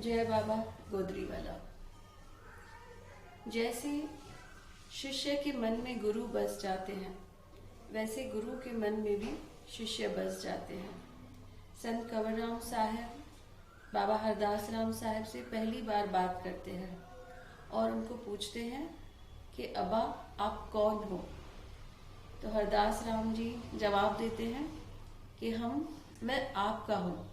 जय बाबा गोदरी वाला। जैसे शिष्य के मन में गुरु बस जाते हैं, वैसे गुरु के मन में भी शिष्य बस जाते हैं। संत कंवरराम साहब बाबा हरदास राम साहब से पहली बार बात करते हैं और उनको पूछते हैं कि अब्बा आप कौन हो। तो हरदास राम जी जवाब देते हैं कि मैं आपका हूँ।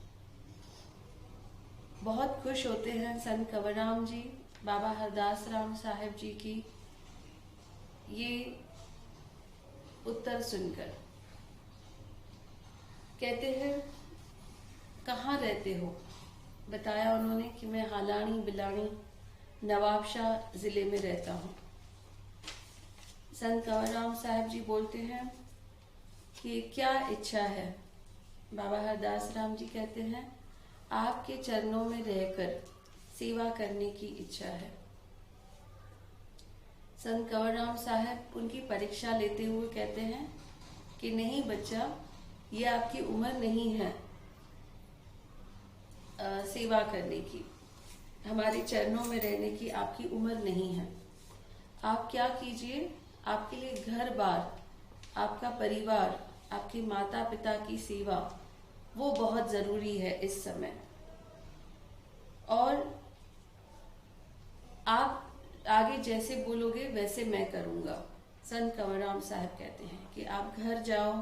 बहुत खुश होते हैं संत कंवरराम जी बाबा हरदास राम साहब जी की ये उत्तर सुनकर। कहते हैं कहाँ रहते हो। बताया उन्होंने कि मैं हालानी बिलानी नवाबशाह जिले में रहता हूँ। संत कंवरराम साहब जी बोलते हैं कि क्या इच्छा है। बाबा हरदास राम जी कहते हैं आपके चरणों में रहकर सेवा करने की इच्छा है। संत कंवरराम साहब उनकी परीक्षा लेते हुए कहते हैं कि नहीं बच्चा, ये आपकी उम्र नहीं है सेवा करने की, हमारे चरणों में रहने की आपकी उम्र नहीं है। आप क्या कीजिए, आपके लिए घर बार, आपका परिवार, आपके माता पिता की सेवा वो बहुत जरूरी है इस समय। और आप आगे जैसे बोलोगे वैसे मैं करूँगा। संत कंवरराम साहब कहते हैं कि आप घर जाओ,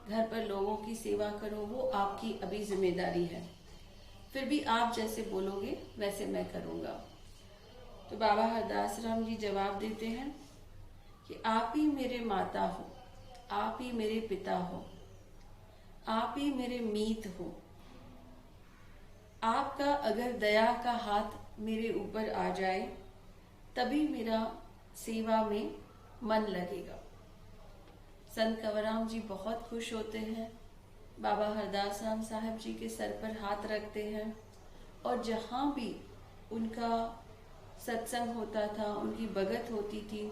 घर पर लोगों की सेवा करो, वो आपकी अभी जिम्मेदारी है। फिर भी आप जैसे बोलोगे वैसे मैं करूँगा। तो बाबा हरदास राम जी जवाब देते हैं कि आप ही मेरे माता हो, आप ही मेरे पिता हो, आप ही मेरे मीत हो। आपका अगर दया का हाथ मेरे ऊपर आ जाए तभी मेरा सेवा में मन लगेगा। संत कंवरराम जी बहुत खुश होते हैं, बाबा हरदास राम साहब जी के सर पर हाथ रखते हैं और जहाँ भी उनका सत्संग होता था, उनकी भगत होती थी,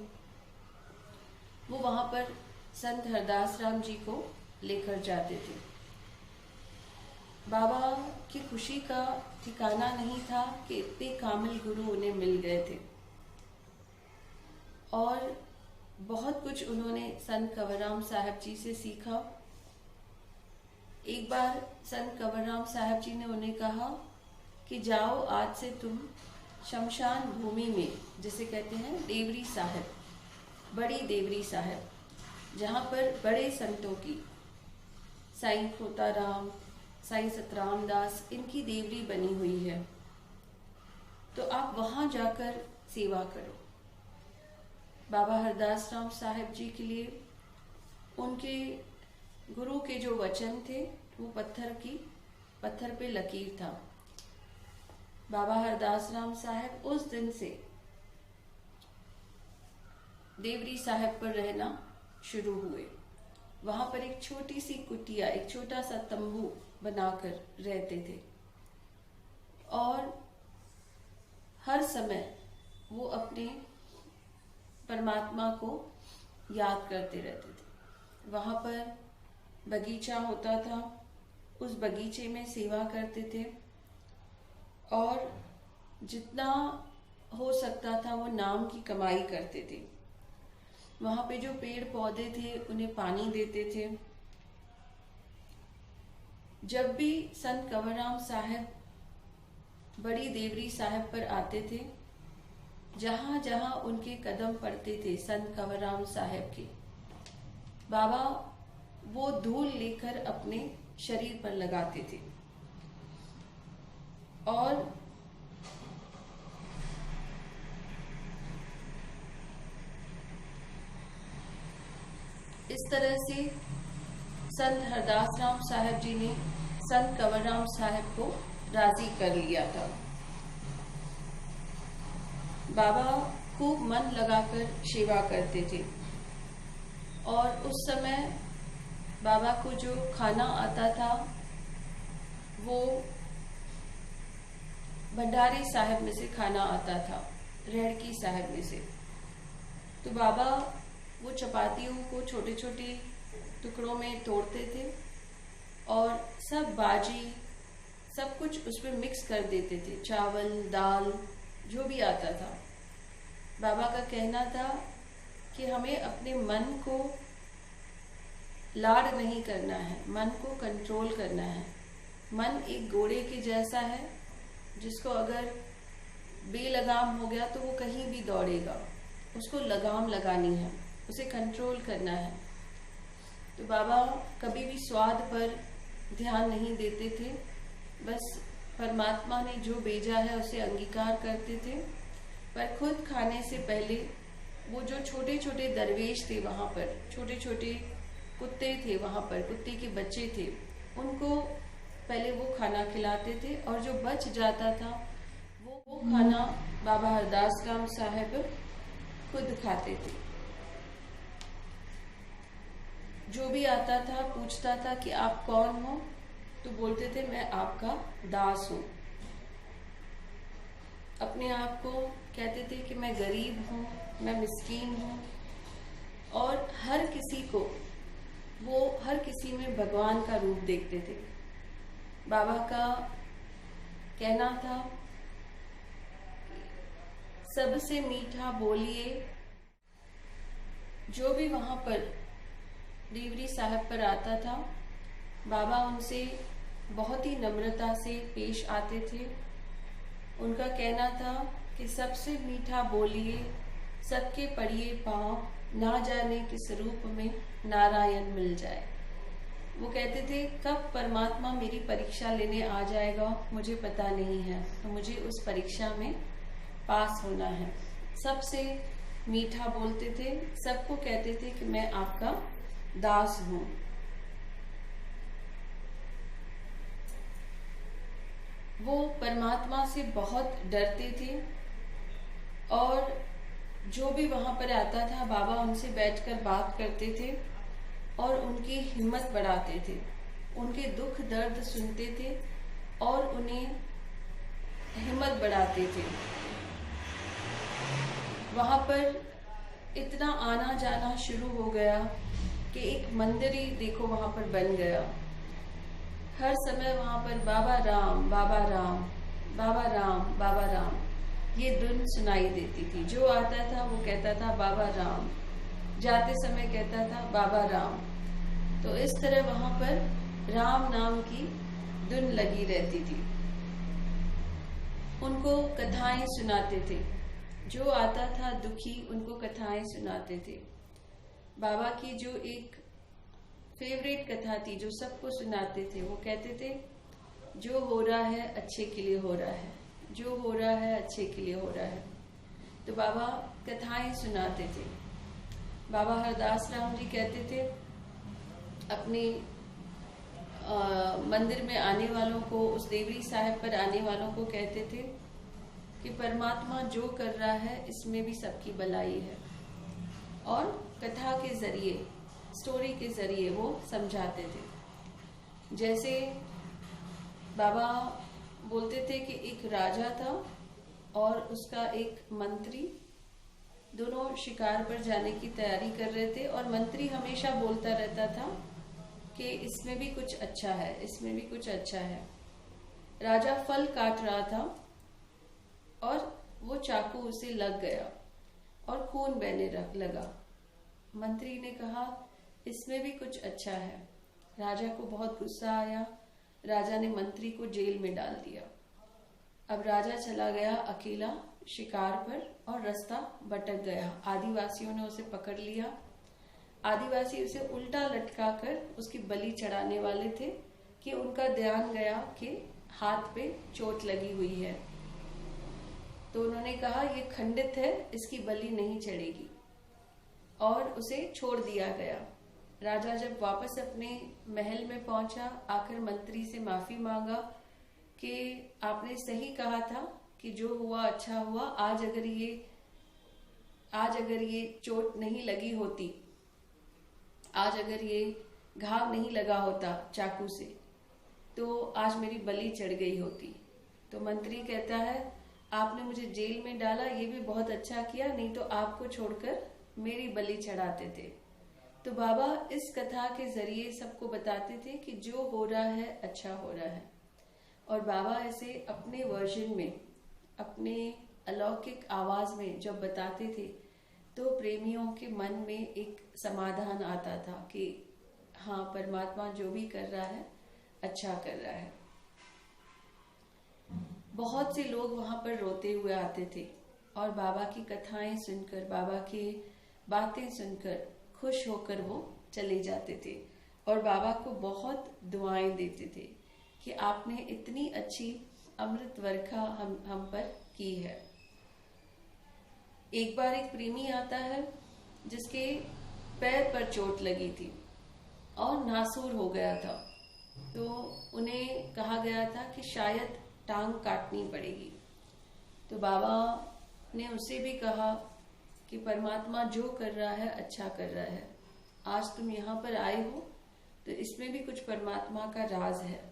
वो वहाँ पर संत हरदास राम जी को लेकर जाते थे। बाबा की खुशी का ठिकाना नहीं था कि इतने कामिल गुरु उन्हें मिल गए थे और बहुत कुछ उन्होंने संत कंवरराम साहब जी से सीखा। एक बार संत कंवरराम साहब जी ने उन्हें कहा कि जाओ आज से तुम शमशान भूमि में, जिसे कहते हैं देवरी साहब, बड़ी देवरी साहब, जहाँ पर बड़े संतों की, साईं खोताराम, साईं सतराम दास, इनकी देवरी बनी हुई है, तो आप वहाँ जाकर सेवा करो। बाबा हरदास राम साहब जी के लिए उनके गुरु के जो वचन थे वो पत्थर पे लकीर था। बाबा हरदास राम साहब उस दिन से देवरी साहब पर रहना शुरू हुए। वहां पर एक छोटी सी कुटिया, एक छोटा सा तंबू बनाकर रहते थे और हर समय वो अपने परमात्मा को याद करते रहते थे। वहां पर बगीचा होता था, उस बगीचे में सेवा करते थे और जितना हो सकता था वो नाम की कमाई करते थे। वहां पे जो पेड़ पौधे थे उन्हें पानी देते थे। जब भी संत कंवरराम साहब बड़ी देवरी साहब पर आते थे, जहां जहां उनके कदम पड़ते थे संत कंवरराम साहब के, बाबा वो धूल लेकर अपने शरीर पर लगाते थे और इस तरह से संत हरदास राम साहब जी ने संत कंवरराम साहब को राजी कर लिया था। बाबा खूब मन लगाकर सेवा करते थे और उस समय बाबा को जो खाना आता था वो भंडारी साहब में से खाना आता था, रेड़की साहब में से। तो बाबा वो चपातियों को छोटे छोटे टुकड़ों में तोड़ते थे और सब बाजी सब कुछ कुछ उसमें मिक्स कर देते थे, चावल दाल जो भी आता था। बाबा का कहना था कि हमें अपने मन को लाड नहीं करना है, मन को कंट्रोल करना है। मन एक घोड़े के जैसा है जिसको अगर बेलगाम हो गया तो वो कहीं भी दौड़ेगा, उसको लगाम लगानी है, उसे कंट्रोल करना है। तो बाबा कभी भी स्वाद पर ध्यान नहीं देते थे, बस परमात्मा ने जो भेजा है उसे अंगीकार करते थे। पर खुद खाने से पहले वो जो छोटे छोटे दरवेश थे वहाँ पर, छोटे छोटे कुत्ते थे वहाँ पर, कुत्ते के बच्चे थे, उनको पहले वो खाना खिलाते थे और जो बच जाता था वो खाना बाबा हरदास राम साहब खुद खाते थे। जो भी आता था पूछता था कि आप कौन हो, तो बोलते थे मैं आपका दास हूँ। अपने आप को कहते थे कि मैं गरीब हूँ, मैं मिस्कीन हूँ, और हर किसी को वो हर किसी में भगवान का रूप देखते थे। बाबा का कहना था सबसे मीठा बोलिए। जो भी वहाँ पर देवरी साहब पर आता था, बाबा उनसे बहुत ही नम्रता से पेश आते थे। उनका कहना था कि सबसे मीठा बोलिए, सबके पड़िए पाँव, ना जाने किस रूप में नारायण मिल जाए। वो कहते थे कब परमात्मा मेरी परीक्षा लेने आ जाएगा मुझे पता नहीं है, तो मुझे उस परीक्षा में पास होना है। सबसे मीठा बोलते थे, सबको कहते थे कि मैं आपका दास हूँ। वो परमात्मा से बहुत डरते थे और जो भी वहाँ पर आता था बाबा उनसे बैठकर बात करते थे और उनकी हिम्मत बढ़ाते थे, उनके दुख दर्द सुनते थे और उन्हें हिम्मत बढ़ाते थे। वहाँ पर इतना आना जाना शुरू हो गया कि एक मंदिर ही देखो वहाँ पर बन गया। हर समय वहाँ पर बाबा राम बाबा राम बाबा राम बाबा राम ये धुन सुनाई देती थी। जो आता था वो कहता था बाबा राम, जाते समय कहता था बाबा राम। तो इस तरह वहाँ पर राम नाम की धुन लगी रहती थी। उनको कथाएं सुनाते थे, जो आता था दुखी उनको कथाएं सुनाते थे। बाबा की जो एक फेवरेट कथा थी जो सबको सुनाते थे, वो कहते थे जो हो रहा है अच्छे के लिए हो रहा है, जो हो रहा है अच्छे के लिए हो रहा है। तो बाबा कथाएं सुनाते थे। बाबा हरदास राम जी कहते थे अपने मंदिर में आने वालों को, उस देवरी साहब पर आने वालों को कहते थे कि परमात्मा जो कर रहा है इसमें भी सबकी भलाई है। और कथा के जरिए, स्टोरी के जरिए वो समझाते थे। जैसे बाबा बोलते थे कि एक राजा था और उसका एक मंत्री, दोनों शिकार पर जाने की तैयारी कर रहे थे और मंत्री हमेशा बोलता रहता था कि इसमें भी कुछ अच्छा है, इसमें भी कुछ अच्छा है। राजा फल काट रहा था और वो चाकू उसे लग गया और खून बहने लगा। मंत्री ने कहा इसमें भी कुछ अच्छा है। राजा को बहुत गुस्सा आया, राजा ने मंत्री को जेल में डाल दिया। अब राजा चला गया अकेला शिकार पर और रास्ता भटक गया। आदिवासियों ने उसे पकड़ लिया। आदिवासी उसे उल्टा लटका कर उसकी बलि चढ़ाने वाले थे कि उनका ध्यान गया कि हाथ पे चोट लगी हुई है, तो उन्होंने कहा ये खंडित है, इसकी बलि नहीं चढ़ेगी, और उसे छोड़ दिया गया। राजा जब वापस अपने महल में पहुंचा, आकर मंत्री से माफी मांगा कि आपने सही कहा था कि जो हुआ अच्छा हुआ। आज अगर ये चोट नहीं लगी होती, आज अगर ये घाव नहीं लगा होता चाकू से, तो आज मेरी बलि चढ़ गई होती। तो मंत्री कहता है आपने मुझे जेल में डाला, ये भी बहुत अच्छा किया, नहीं तो आपको छोड़कर मेरी बलि चढ़ाते थे। तो बाबा इस कथा के जरिए सबको बताते थे कि जो हो रहा है अच्छा हो रहा है। और बाबा ऐसे अपने वर्जन में, अपने अलौकिक आवाज में जब बताते थे तो प्रेमियों के मन में एक समाधान आता था कि हाँ, परमात्मा जो भी कर रहा है अच्छा कर रहा है। बहुत से लोग वहां पर रोते हुए आते थे और बाबा की कथाएं सुनकर, बाबा की बातें सुनकर खुश होकर वो चले जाते थे और बाबा को बहुत दुआएं देते थे कि आपने इतनी अच्छी अमृत वर्षा हम पर की है। एक बार एक प्रेमी आता है जिसके पैर पर चोट लगी थी और नासूर हो गया था, तो उन्हें कहा गया था कि शायद टांग काटनी पड़ेगी। तो बाबा ने उसे भी कहा कि परमात्मा जो कर रहा है अच्छा कर रहा है। आज तुम यहाँ पर आए हो तो इसमें भी कुछ परमात्मा का राज है।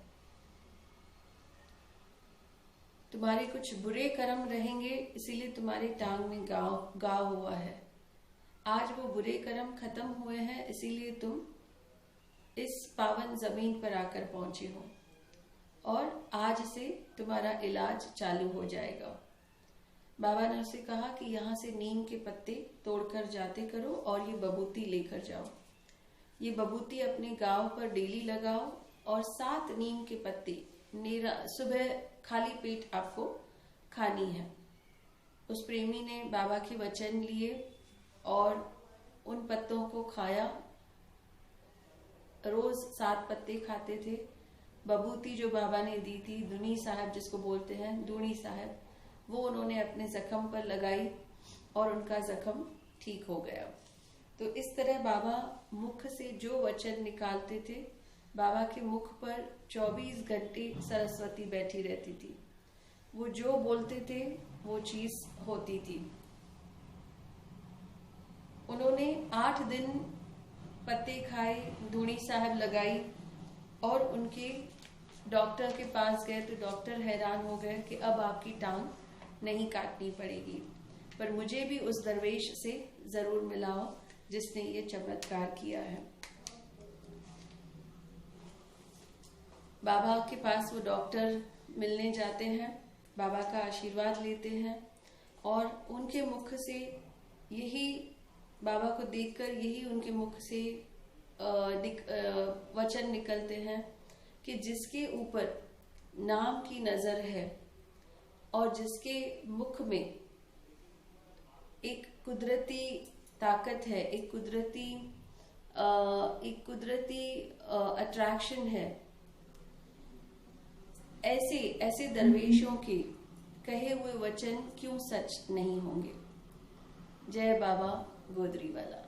तुम्हारे कुछ बुरे कर्म रहेंगे, इसीलिए तुम्हारे टांग में घाव हुआ है। आज वो बुरे कर्म खत्म हुए हैं, इसीलिए तुम इस पावन जमीन पर आकर पहुंचे हो और आज से तुम्हारा इलाज चालू हो जाएगा। बाबा ने उसे कहा कि यहाँ से नीम के पत्ते तोड़कर जाते करो और ये बबूती लेकर जाओ। ये बबूती अपने गांव पर डेली लगाओ और 7 नीम के पत्ते सुबह खाली पेट आपको खानी है। उस प्रेमी ने बाबा के वचन लिए और उन पत्तों को खाया। रोज 7 पत्ते खाते थे। बबूती जो बाबा ने दी थी, दूनी साहब जिसको बोलते हैं, दूनी साहब, वो उन्होंने अपने जख्म पर लगाई और उनका जख्म ठीक हो गया। तो इस तरह बाबा मुख से जो वचन निकालते थे, बाबा के मुख पर 24 घंटे सरस्वती बैठी रहती थी। वो जो बोलते थे वो चीज होती थी। उन्होंने 8 दिन पत्ते खाए, धूनी साहब लगाई और उनके डॉक्टर के पास गए तो डॉक्टर हैरान हो गए कि अब आपकी टांग नहीं काटनी पड़ेगी, पर मुझे भी उस दरवेश से जरूर मिलाओ जिसने ये चमत्कार किया है। बाबा के पास वो डॉक्टर मिलने जाते हैं, बाबा का आशीर्वाद लेते हैं और उनके मुख से यही, बाबा को देखकर यही उनके मुख से वचन निकलते हैं कि जिसके ऊपर नाम की नजर है और जिसके मुख में एक कुदरती ताकत है, एक कुदरती अट्रैक्शन है, ऐसे दरवेशों के कहे हुए वचन क्यों सच नहीं होंगे। जय बाबा गोदरी वाला।